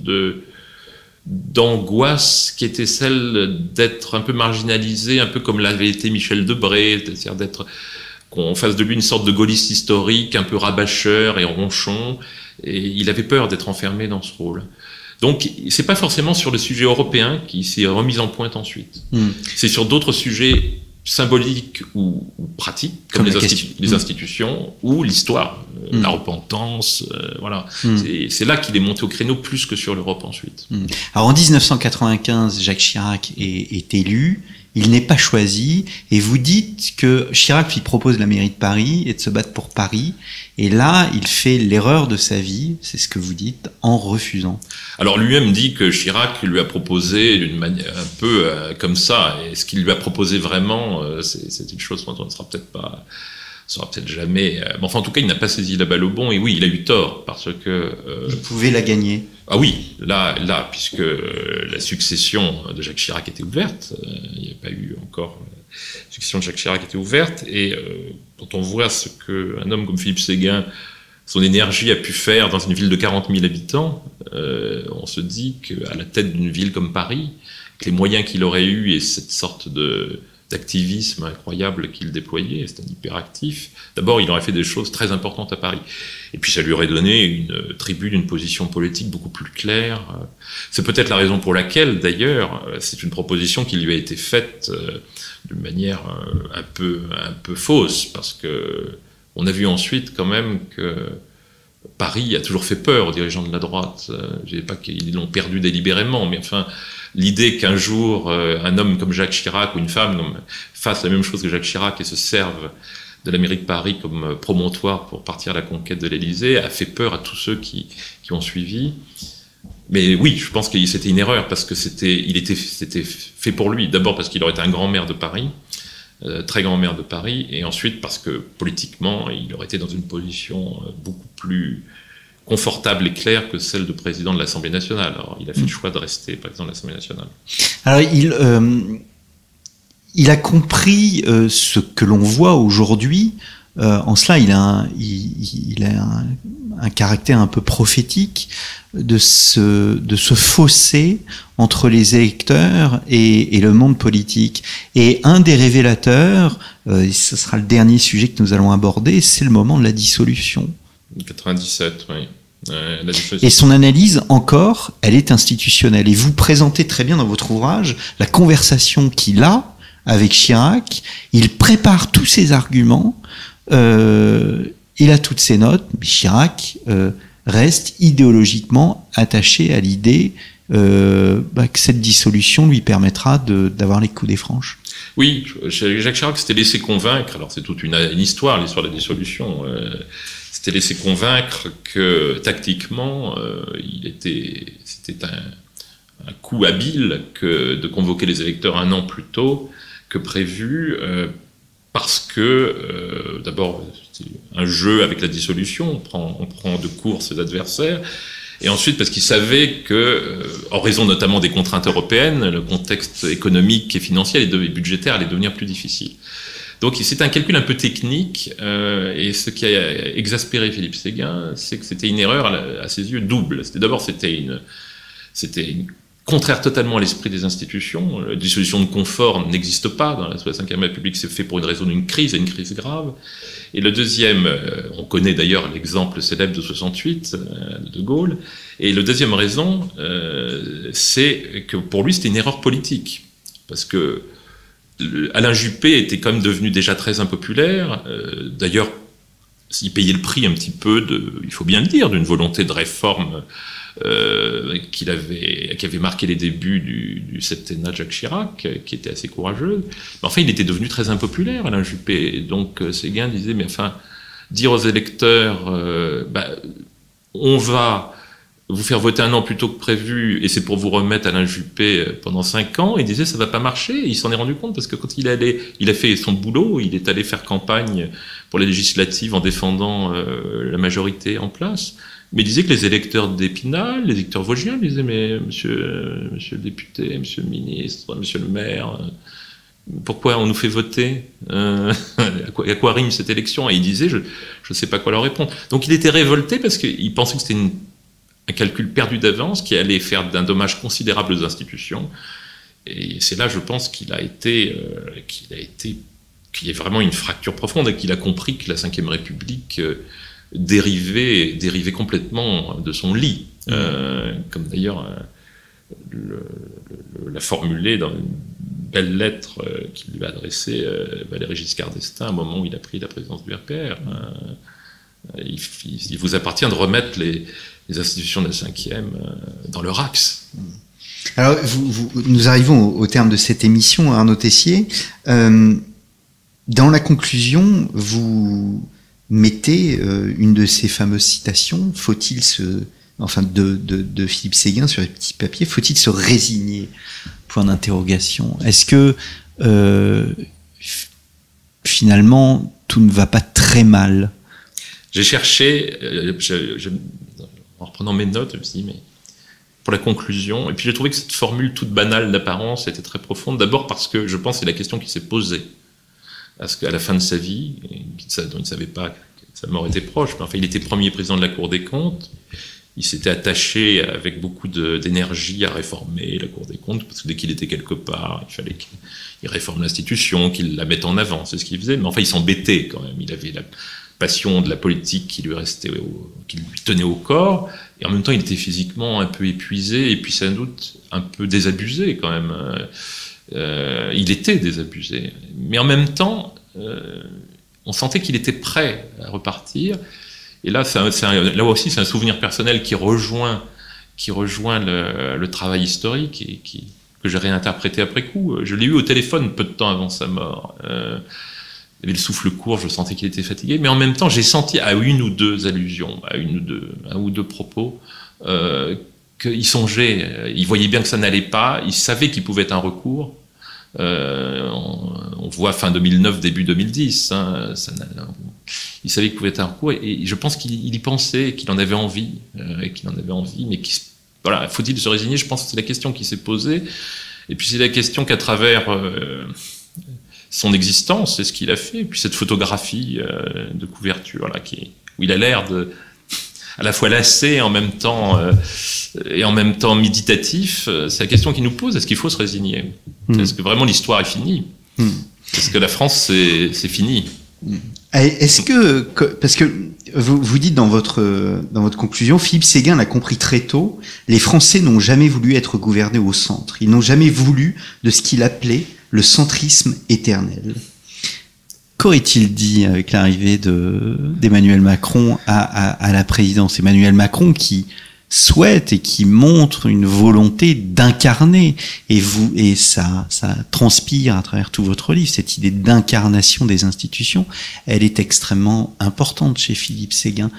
d'angoisse qui était celle d'être un peu marginalisé, un peu comme l'avait été Michel Debré, c'est-à-dire qu'on fasse de lui une sorte de gaulliste historique, un peu rabâcheur et ronchon, et il avait peur d'être enfermé dans ce rôle. Donc, c'est pas forcément sur le sujet européen qui s'est remis en pointe ensuite. C'est sur d'autres sujets symboliques ou pratiques, comme les institutions, ou l'histoire, la repentance, voilà. C'est là qu'il est monté au créneau plus que sur l'Europe ensuite. Alors en 1995, Jacques Chirac est élu, il n'est pas choisi, et vous dites que Chirac lui propose la mairie de Paris et de se battre pour Paris, et là, il fait l'erreur de sa vie, c'est ce que vous dites, en refusant. Alors lui-même dit que Chirac lui a proposé d'une manière un peu comme ça, et ce qu'il lui a proposé vraiment, c'est une chose dont on ne sera peut-être jamais... mais enfin, en tout cas, il n'a pas saisi la balle au bon, et oui, il a eu tort, parce que... il pouvait la gagner. Ah oui, là, puisque la succession de Jacques Chirac était ouverte, il n'y a pas eu encore... La succession de Jacques Chirac était ouverte, et quand on voit ce qu'un homme comme Philippe Séguin, son énergie a pu faire dans une ville de 40 000 habitants, on se dit qu'à la tête d'une ville comme Paris, avec les moyens qu'il aurait eu et cette sorte d'activisme incroyable qu'il déployait. C'était un hyperactif. D'abord, il aurait fait des choses très importantes à Paris. Et puis, ça lui aurait donné une tribune, une position politique beaucoup plus claire. C'est peut-être la raison pour laquelle, d'ailleurs, c'est une proposition qui lui a été faite d'une manière un peu fausse, parce que on a vu ensuite quand même que Paris a toujours fait peur aux dirigeants de la droite. Je ne dis pas qu'ils l'ont perdu délibérément, mais enfin, l'idée qu'un jour, un homme comme Jacques Chirac ou une femme fasse la même chose que Jacques Chirac et se serve de la mairie de Paris comme promontoire pour partir à la conquête de l'Élysée a fait peur à tous ceux qui ont suivi. Mais oui, je pense que c'était une erreur, parce que c'était fait pour lui. D'abord parce qu'il aurait été un grand maire de Paris, très grand maire de Paris, et ensuite parce que politiquement, il aurait été dans une position beaucoup plus confortable et claire que celle de président de l'Assemblée nationale. Alors, il a fait le choix de rester président de l'Assemblée nationale. Alors, il a compris ce que l'on voit aujourd'hui. En cela, il a un caractère un peu prophétique de ce fossé entre les électeurs et le monde politique. Et un des révélateurs, et ce sera le dernier sujet que nous allons aborder, c'est le moment de la dissolution. 97, oui. Et son analyse, encore, elle est institutionnelle. Et vous présentez très bien dans votre ouvrage la conversation qu'il a avec Chirac. Il prépare tous ses arguments, il a toutes ses notes, mais Chirac reste idéologiquement attaché à l'idée que cette dissolution lui permettra d'avoir les coudées franches. Oui, Jacques Chirac s'était laissé convaincre, alors c'est toute une histoire, l'histoire de la dissolution, s'était laissé convaincre que tactiquement, c'était un coup habile de convoquer les électeurs un an plus tôt que prévu, parce que, d'abord, c'est un jeu avec la dissolution, on prend de court ses adversaires, et ensuite parce qu'il savait que, en raison notamment des contraintes européennes, le contexte économique et financier et budgétaire allait devenir plus difficile. Donc c'est un calcul un peu technique, et ce qui a exaspéré Philippe Séguin, c'est que c'était une erreur à ses yeux double. D'abord, c'était contraire totalement à l'esprit des institutions. La dissolution de confort n'existe pas dans la 5e République, c'est fait pour résoudre une crise, et une crise grave. Et le deuxième, on connaît d'ailleurs l'exemple célèbre de 68, de Gaulle, et le deuxième raison, c'est que pour lui c'était une erreur politique, parce que Alain Juppé était quand même devenu déjà très impopulaire, d'ailleurs il payait le prix un petit peu, il faut bien le dire, d'une volonté de réforme qui avait marqué les débuts du septennat de Jacques Chirac, qui était assez courageuse. Mais enfin, il était devenu très impopulaire, Alain Juppé. Donc Séguin disait, mais enfin, dire aux électeurs, on va vous faire voter un an plus tôt que prévu, et c'est pour vous remettre Alain Juppé pendant 5 ans, il disait, ça va pas marcher. Et il s'en est rendu compte, parce que quand il a fait son boulot, il est allé faire campagne pour les législatives en défendant la majorité en place. Mais il disait que les électeurs d'Épinal, les électeurs vosgiens, disaient, mais monsieur le député, monsieur le ministre, monsieur le maire, pourquoi on nous fait voter à quoi rime cette élection? Et il disait, je ne sais pas quoi leur répondre. Donc il était révolté parce qu'il pensait que c'était un calcul perdu d'avance qui allait faire d'un dommage considérable aux institutions. Et c'est là, je pense, qu'il y a vraiment une fracture profonde et qu'il a compris que la Ve République dérivait complètement de son lit, comme d'ailleurs l'a formulé dans une belle lettre qu'il lui a adressée Valéry Giscard d'Estaing au moment où il a pris la présidence du RPR. Il vous appartient de remettre les institutions de la 5e dans leur axe. Alors, nous arrivons au terme de cette émission, Arnaud Tessier. Dans la conclusion, vous mettez une de ces fameuses citations, de Philippe Séguin sur les petits papiers, faut-il se résigner? Point d'interrogation. Est-ce que finalement tout ne va pas très mal? J'ai cherché, en reprenant mes notes, je me suis dit, mais pour la conclusion, et puis j'ai trouvé que cette formule toute banale d'apparence était très profonde, d'abord parce que je pense que c'est la question qui s'est posée. Parce qu'à la fin de sa vie, dont il ne savait pas que sa mort était proche, mais enfin, il était premier président de la Cour des comptes, il s'était attaché avec beaucoup d'énergie à réformer la Cour des comptes, parce que dès qu'il était quelque part, il fallait qu'il réforme l'institution, qu'il la mette en avant, c'est ce qu'il faisait. Mais enfin, il s'embêtait quand même. Il avait la passion de la politique qui lui tenait au corps, et en même temps, il était physiquement un peu épuisé, et puis sans doute un peu désabusé quand même. Il était désabusé. Mais en même temps, on sentait qu'il était prêt à repartir. Et là, là aussi, c'est un souvenir personnel qui rejoint le travail historique et que j'ai réinterprété après coup. Je l'ai eu au téléphone peu de temps avant sa mort. Il avait le souffle court, je sentais qu'il était fatigué, mais en même temps, j'ai senti à une ou deux allusions, un ou deux propos, qu'il songeait, il voyait bien que ça n'allait pas, il savait qu'il pouvait être un recours. On voit fin 2009, début 2010. Il savait qu'il pouvait être un recours, et je pense qu'il y pensait, qu'il en avait envie, mais voilà, faut-il se résigner? Je pense que c'est la question qui s'est posée, et puis c'est la question qu'à travers son existence, c'est ce qu'il a fait, et puis cette photographie de couverture là, où il a l'air à la fois lassé et en même temps méditatif, c'est la question qui nous pose: est-ce qu'il faut se résigner? Est-ce que vraiment l'histoire est finie? Est-ce que la France, c'est fini? Est-ce que, parce que vous dites dans votre conclusion, Philippe Séguin l'a compris très tôt, les Français n'ont jamais voulu être gouvernés au centre. Ils n'ont jamais voulu de ce qu'il appelait le centrisme éternel. Qu'aurait-il dit avec l'arrivée d'Emmanuel Macron à la présidence? Emmanuel Macron qui souhaite et qui montre une volonté d'incarner, et ça transpire à travers tout votre livre, cette idée d'incarnation des institutions, elle est extrêmement importante chez Philippe Séguin.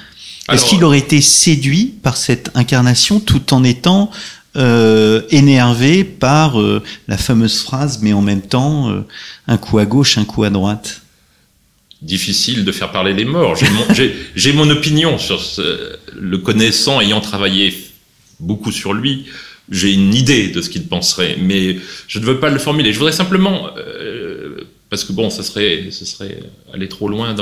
Est-ce qu'il aurait été séduit par cette incarnation tout en étant énervé par la fameuse phrase, mais en même temps un coup à gauche, un coup à droite? Difficile de faire parler les morts. J'ai mon opinion sur le connaissant, ayant travaillé beaucoup sur lui. J'ai une idée de ce qu'il penserait, mais je ne veux pas le formuler. Je voudrais simplement, parce que bon, ce serait aller trop loin.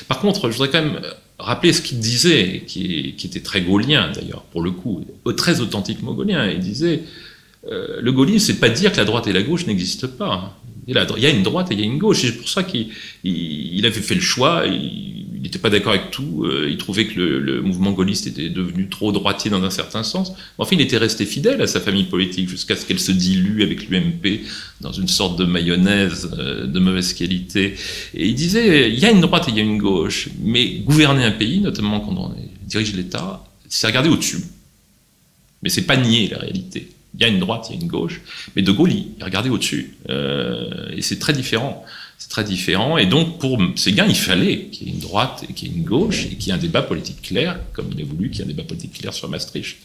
Par contre, je voudrais quand même rappeler ce qu'il disait, qui était très gaullien d'ailleurs, pour le coup, très authentiquement gaullien. Il disait, le gaullisme, c'est pas dire que la droite et la gauche n'existent pas. Il y a une droite et il y a une gauche. Et c'est pour ça qu'il avait fait le choix. Il n'était pas d'accord avec tout. Il trouvait que le mouvement gaulliste était devenu trop droitier dans un certain sens. Enfin, il était resté fidèle à sa famille politique jusqu'à ce qu'elle se dilue avec l'UMP dans une sorte de mayonnaise de mauvaise qualité. Et il disait, il y a une droite et il y a une gauche. Mais gouverner un pays, notamment quand on dirige l'État, c'est regarder au-dessus. Mais c'est pas nier la réalité. Il y a une droite, il y a une gauche, mais De Gaulle, il regardait au-dessus. Et c'est très différent. C'est très différent. Et donc, pour Séguin, il fallait qu'il y ait une droite et qu'il y ait une gauche, et qu'il y ait un débat politique clair, comme il a voulu qu'il y ait un débat politique clair sur Maastricht.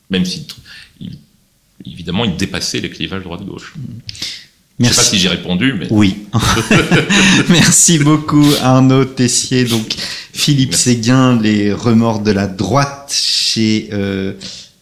Même si, évidemment, il dépassait les clivages droite-gauche. Merci. Je ne sais pas si j'ai répondu, mais... Oui. Merci beaucoup, Arnaud Tessier. Donc, Philippe Séguin, Les remords de la droite, chez...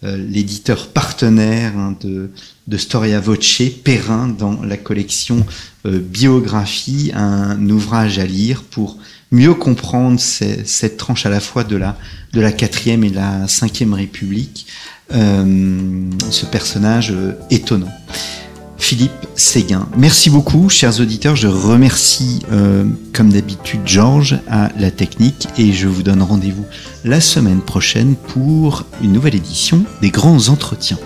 l'éditeur partenaire de Storia Voce, Perrin, dans la collection Biographie, un ouvrage à lire pour mieux comprendre cette tranche à la fois de la 4e et la 5e République, ce personnage étonnant. Philippe Séguin, merci beaucoup, chers auditeurs. Je remercie, comme d'habitude, Georges à la technique, et je vous donne rendez-vous la semaine prochaine pour une nouvelle édition des Grands Entretiens.